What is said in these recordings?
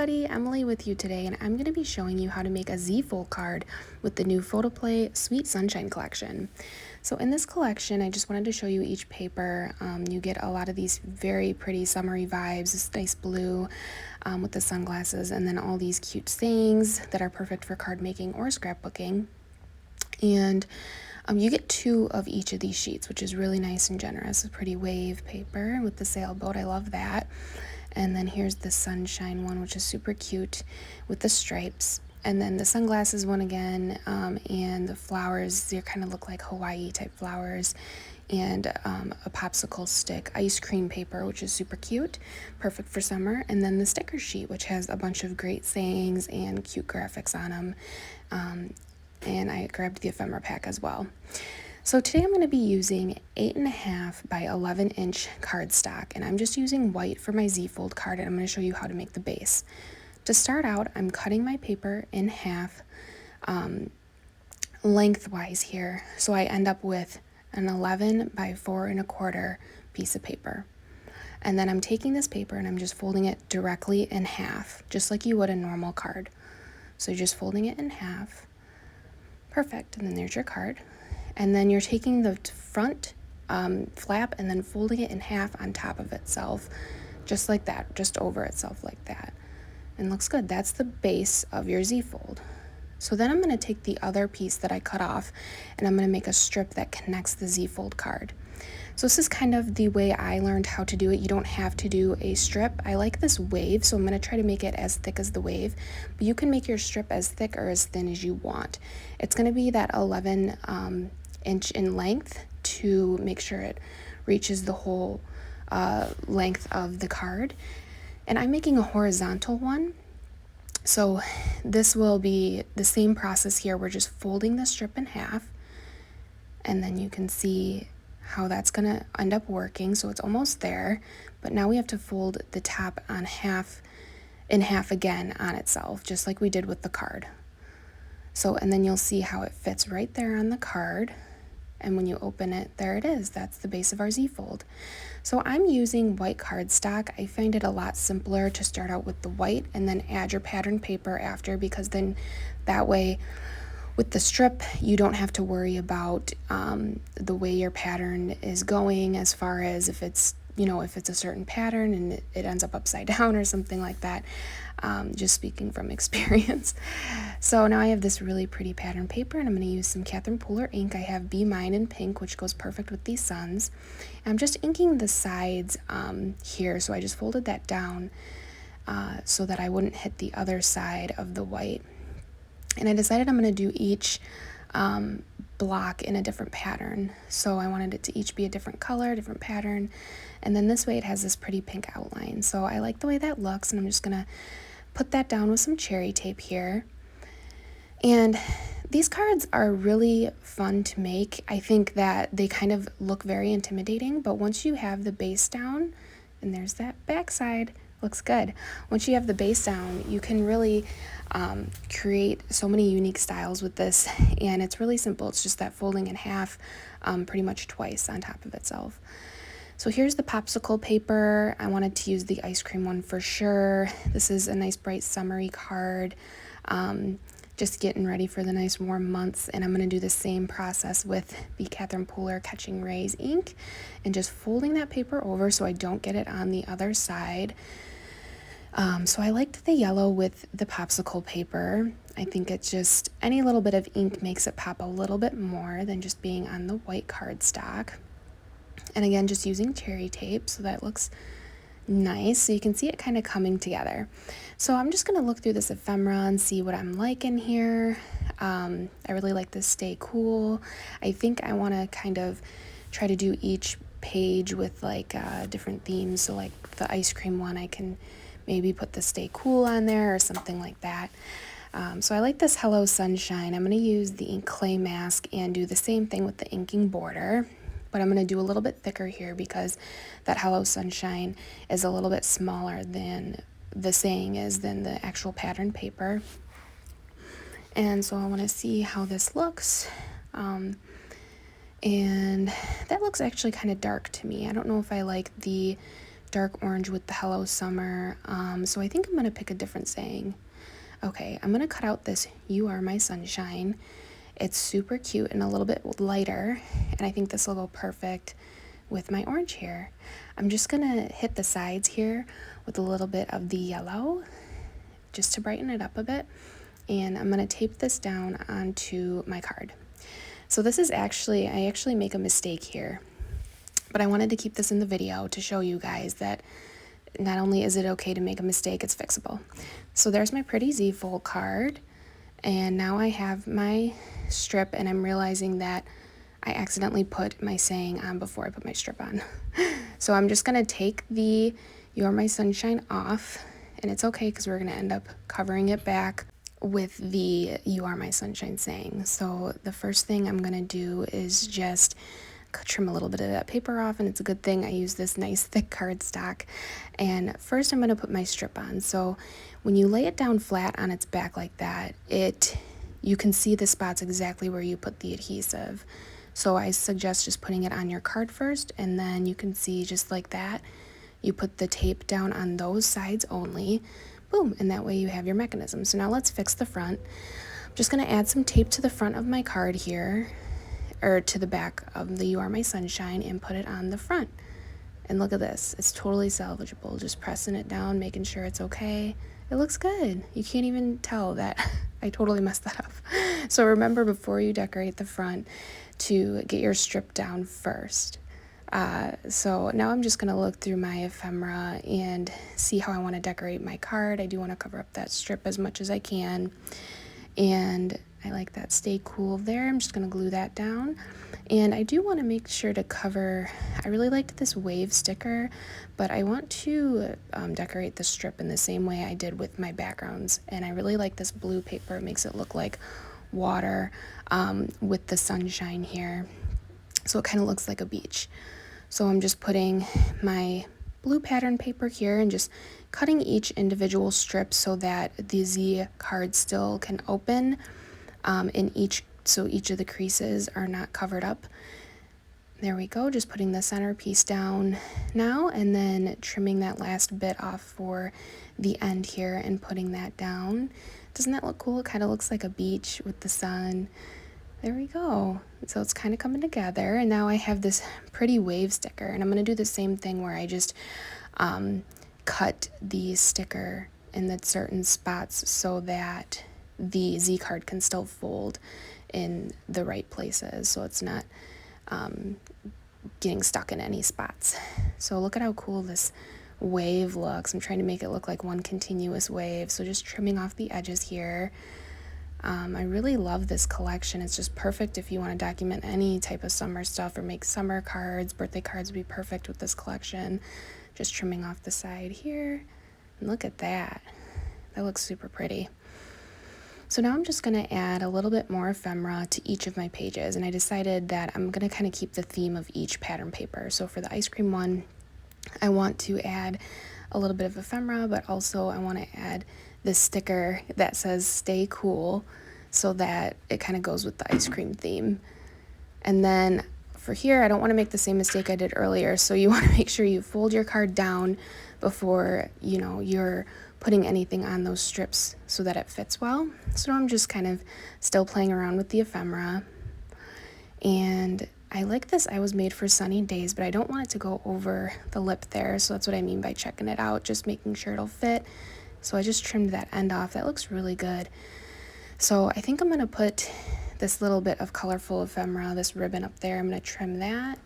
everybody, Emily with you today, and I'm going to be showing you how to make a Z-fold card with the new Photoplay Sweet Sunshine collection. So in this collection, I just wanted to show you each paper. You get a lot of these very pretty summery vibes, this nice blue with the sunglasses, and then all these cute sayings that are perfect for card making or scrapbooking. And you get 2 of each of these sheets, which is really nice and generous. A pretty wave paper with the sailboat, I love that. And then here's the sunshine one, which is super cute with the stripes. And then the sunglasses one again, and the flowers, they kind of look like Hawaii type flowers. And a popsicle stick ice cream paper, which is super cute, perfect for summer. And then the sticker sheet, which has a bunch of great sayings and cute graphics on them. And I grabbed the ephemera pack as well. So today I'm going to be using 8.5 by 11-inch cardstock, and I'm just using white for my Z-fold card, and I'm going to show you how to make the base. To start out, I'm cutting my paper in half lengthwise here, so I end up with an 11 by 4 1/4 piece of paper. And then I'm taking this paper and I'm just folding it directly in half, just like you would a normal card. So you're just folding it in half. Perfect, and then there's your card. And then you're taking the front flap and then folding it in half on top of itself, just like that, just over itself like that. And looks good. That's the base of your Z-fold. So then I'm going to take the other piece that I cut off and I'm going to make a strip that connects the Z-fold card. So this is kind of the way I learned how to do it. You don't have to do a strip. I like this wave, so I'm going to try to make it as thick as the wave, but you can make your strip as thick or as thin as you want. It's going to be that 11 inch in length to make sure it reaches the whole length of the card. And I'm making a horizontal one. So this will be the same process here. We're just folding the strip in half, and then you can see how that's going to end up working. So it's almost there, but now we have to fold the top on in half again on itself, just like we did with the card. So, and then you'll see how it fits right there on the card. And when you open it, there it is. That's the base of our Z-fold. So I'm using white cardstock. I find it a lot simpler to start out with the white and then add your pattern paper after, because then that way with the strip, you don't have to worry about the way your pattern is going, as far as if it's, if it's a certain pattern and it ends up upside down or something like that. Just speaking from experience. So now I have this really pretty pattern paper, and I'm going to use some Catherine Pooler ink. I have Be Mine in pink, which goes perfect with these suns. I'm just inking the sides here, so I just folded that down so that I wouldn't hit the other side of the white. And I decided I'm going to do each block in a different pattern. So I wanted it to each be a different color, different pattern. And then this way it has this pretty pink outline. So I like the way that looks, and I'm just going to put that down with some cherry tape here. And these cards are really fun to make. I think that they kind of look very intimidating, but once you have the base down, and there's that back side, looks good. Once you have the base down, you can really create so many unique styles with this, and it's really simple. It's just that folding in half pretty much twice on top of itself. So here's the popsicle paper. I wanted to use the ice cream one for sure. This is a nice bright summery card. Just getting ready for the nice warm months, and I'm going to do the same process with the Catherine Pooler Catching Rays ink and just folding that paper over so I don't get it on the other side. So I liked the yellow with the popsicle paper. I think it's just any little bit of ink makes it pop a little bit more than just being on the white cardstock. And again, just using cherry tape so that looks nice, so you can see it kind of coming together. So I'm just going to look through this ephemera and see what I'm liking here. I really like this Stay Cool. I think I want to kind of try to do each page with like different themes. So like the ice cream one, I can maybe put the Stay Cool on there or something like that. So I like this Hello Sunshine. I'm going to use the ink clay mask and do the same thing with the inking border. But I'm going to do a little bit thicker here because that Hello Sunshine is a little bit smaller than the saying is than the actual pattern paper. And so I want to see how this looks. And that looks actually kind of dark to me. I don't know if I like the dark orange with the hello summer. So I think I'm going to pick a different saying. Okay, I'm going to cut out this "You Are My Sunshine." It's super cute and a little bit lighter, and I think this will go perfect with my orange here. I'm just going to hit the sides here with a little bit of the yellow just to brighten it up a bit, and I'm going to tape this down onto my card. So this is I actually make a mistake here, but I wanted to keep this in the video to show you guys that not only is it okay to make a mistake, it's fixable. So there's my pretty Z fold card, and now I have my strip, and I'm realizing that I accidentally put my saying on before I put my strip on. So I'm just going to take the "You Are My Sunshine" off, and it's okay because we're going to end up covering it back with the "You Are My Sunshine" saying. So the first thing I'm going to do is just trim a little bit of that paper off, and it's a good thing I use this nice thick cardstock. And first I'm going to put my strip on. So when you lay it down flat on its back like that, you can see the spots exactly where you put the adhesive. So I suggest just putting it on your card first, and then you can see just like that. You put the tape down on those sides only. Boom, and that way you have your mechanism. So now let's fix the front. I'm just going to add some tape to the front of my card here, or to the back of the "You Are My Sunshine," and put it on the front. And look at this, it's totally salvageable. Just pressing it down, making sure it's okay. It looks good. You can't even tell that I totally messed that up. So remember, before you decorate the front, to get your strip down first. So now I'm just gonna look through my ephemera and see how I want to decorate my card. I do want to cover up that strip as much as I can, and I like that "Stay Cool" there. I'm just going to glue that down. And I do want to make sure to cover, I really liked this wave sticker, but I want to decorate the strip in the same way I did with my backgrounds. And I really like this blue paper. It makes it look like water with the sunshine here. So it kind of looks like a beach. So I'm just putting my blue pattern paper here and just cutting each individual strip so that the Z card still can open. So each of the creases are not covered up. There we go, just putting the center piece down now, and then trimming that last bit off for the end here and putting that down. Doesn't that look cool? It kind of looks like a beach with the sun. There we go. So it's kind of coming together, and now I have this pretty wave sticker, and I'm going to do the same thing where I just cut the sticker in the certain spots so that the Z card can still fold in the right places, so it's not getting stuck in any spots. So look at how cool this wave looks. I'm trying to make it look like one continuous wave, so just trimming off the edges here. I really love this collection. It's just perfect if you want to document any type of summer stuff or make summer cards. Birthday cards would be perfect with this collection. Just trimming off the side here. And look at that. That looks super pretty. So now I'm just going to add a little bit more ephemera to each of my pages, and I decided that I'm going to kind of keep the theme of each pattern paper. So for the ice cream one, I want to add a little bit of ephemera, but also I want to add this sticker that says "Stay Cool," so that it kind of goes with the ice cream theme. And then for here, I don't want to make the same mistake I did earlier, so you want to make sure you fold your card down before you're putting anything on those strips so that it fits well. So I'm just kind of still playing around with the ephemera. And I like this "I Was Made for Sunny Days," but I don't want it to go over the lip there, so that's what I mean by checking it out, just making sure it'll fit. So I just trimmed that end off. That looks really good. So I think I'm going to put this little bit of colorful ephemera, this ribbon up there. I'm going to trim that.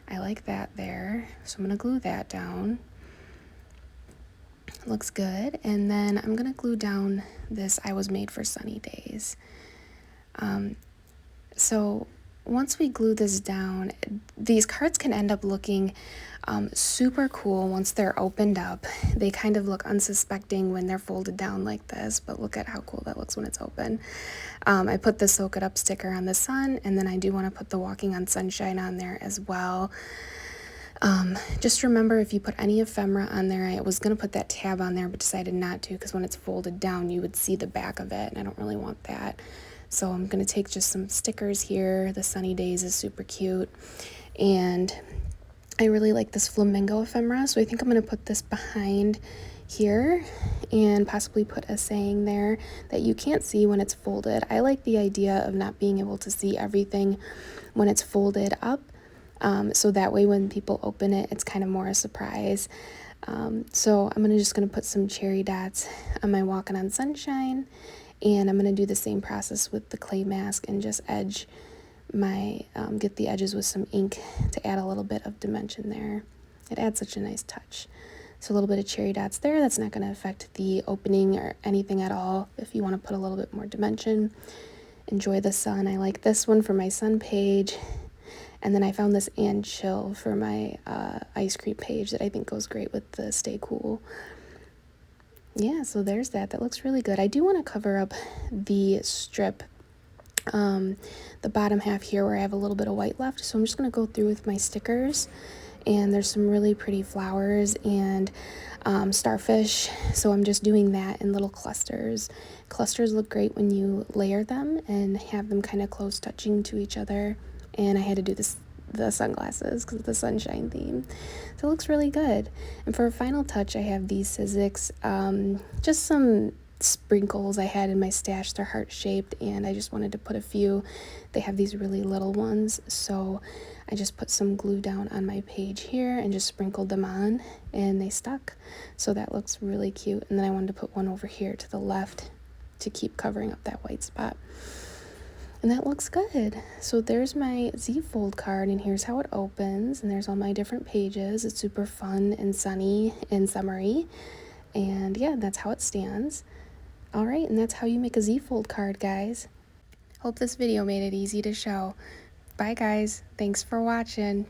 I like that there. So I'm going to glue that down. Looks good. And then I'm going to glue down this "I Was Made for Sunny Days." So once we glue this down, these cards can end up looking super cool once they're opened up. They kind of look unsuspecting when they're folded down like this, but look at how cool that looks when it's open. I put the "Soak It Up" sticker on the sun, and then I do want to put the "Walking on Sunshine" on there as well. Just remember, if you put any ephemera on there, I was going to put that tab on there but decided not to, because when it's folded down you would see the back of it, and I don't really want that. So I'm going to take just some stickers here. The "Sunny Days" is super cute, and I really like this flamingo ephemera, so I think I'm going to put this behind here and possibly put a saying there that you can't see when it's folded. I like the idea of not being able to see everything when it's folded up, so that way when people open it, it's kind of more a surprise. So I'm just going to put some cherry dots on my Walking on Sunshine, and I'm going to do the same process with the clay mask and just edge my get the edges with some ink to add a little bit of dimension there. It adds such a nice touch. So a little bit of cherry dots there. That's not going to affect the opening or anything at all. If you want to put a little bit more dimension, enjoy the sun. I like this one for my sun page, and then I found this and chill for my ice cream page that I think goes great with the stay cool. Yeah, so there's that. That looks really good. I do want to cover up the strip, the bottom half here where I have a little bit of white left. So I'm just going to go through with my stickers, and there's some really pretty flowers and starfish. So I'm just doing that in little clusters. Clusters look great when you layer them and have them kind of close touching to each other. And I had to do the sunglasses because of the sunshine theme. So it looks really good. And for a final touch, I have these Sizzix, just some sprinkles I had in my stash. They're heart-shaped, and I just wanted to put a few. They have these really little ones, so I just put some glue down on my page here and just sprinkled them on, and they stuck. So that looks really cute. And then I wanted to put one over here to the left to keep covering up that white spot. And that looks good. So there's my Z-fold card, and here's how it opens, and there's all my different pages. It's super fun and sunny and summery, and yeah, that's how it stands. All right, and that's how you make a Z-fold card, guys. Hope this video made it easy to show. Bye, guys. Thanks for watching.